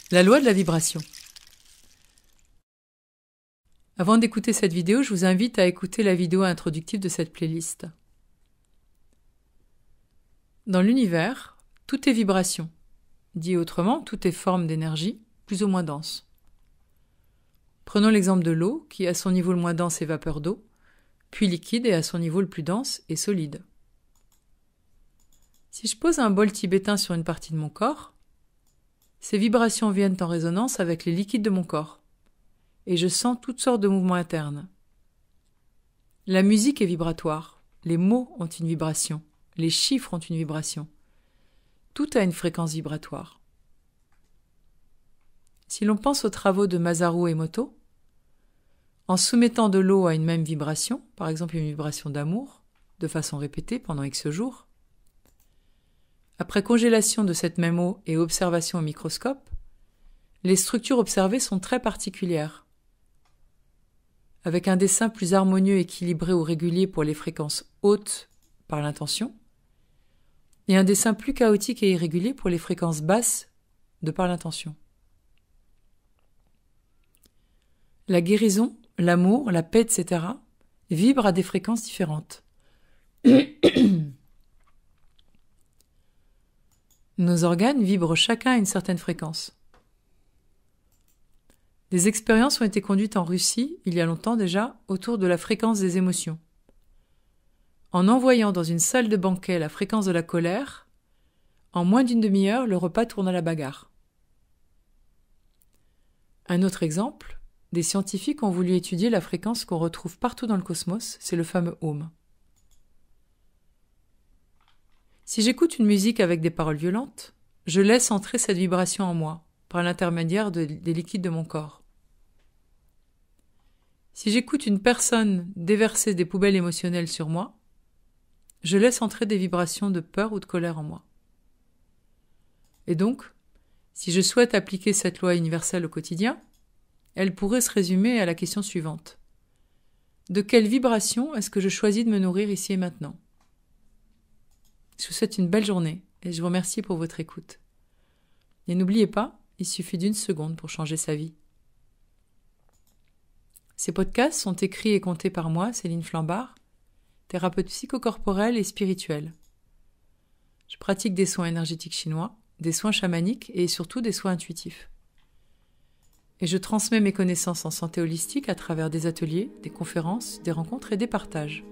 La loi de la vibration. Avant d'écouter cette vidéo, je vous invite à écouter la vidéo introductive de cette playlist. Dans l'univers, tout est vibration. Dit autrement, tout est forme d'énergie, plus ou moins dense. Prenons l'exemple de l'eau, qui à son niveau le moins dense est vapeur d'eau, puis liquide et à son niveau le plus dense est solide. Si je pose un bol tibétain sur une partie de mon corps, ces vibrations viennent en résonance avec les liquides de mon corps, et je sens toutes sortes de mouvements internes. La musique est vibratoire, les mots ont une vibration, les chiffres ont une vibration. Tout a une fréquence vibratoire. Si l'on pense aux travaux de Masaru Emoto, en soumettant de l'eau à une même vibration, par exemple une vibration d'amour, de façon répétée pendant X jours, après congélation de cette même eau et observation au microscope, les structures observées sont très particulières. Avec un dessin plus harmonieux, équilibré ou régulier pour les fréquences hautes par l'intention, et un dessin plus chaotique et irrégulier pour les fréquences basses de par l'intention. La guérison, l'amour, la paix, etc. vibrent à des fréquences différentes. Nos organes vibrent chacun à une certaine fréquence. Des expériences ont été conduites en Russie, il y a longtemps déjà, autour de la fréquence des émotions. En envoyant dans une salle de banquet la fréquence de la colère, en moins d'une demi-heure, le repas tourne à la bagarre. Un autre exemple, des scientifiques ont voulu étudier la fréquence qu'on retrouve partout dans le cosmos, c'est le fameux Om. Si j'écoute une musique avec des paroles violentes, je laisse entrer cette vibration en moi, par l'intermédiaire des liquides de mon corps. Si j'écoute une personne déverser des poubelles émotionnelles sur moi, je laisse entrer des vibrations de peur ou de colère en moi. Et donc, si je souhaite appliquer cette loi universelle au quotidien, elle pourrait se résumer à la question suivante. De quelle vibration est-ce que je choisis de me nourrir ici et maintenant ? Je vous souhaite une belle journée et je vous remercie pour votre écoute. Et n'oubliez pas, il suffit d'1 seconde pour changer sa vie. Ces podcasts sont écrits et comptés par moi, Céline Flambard, thérapeute psychocorporelle et spirituelle. Je pratique des soins énergétiques chinois, des soins chamaniques et surtout des soins intuitifs. Et je transmets mes connaissances en santé holistique à travers des ateliers, des conférences, des rencontres et des partages.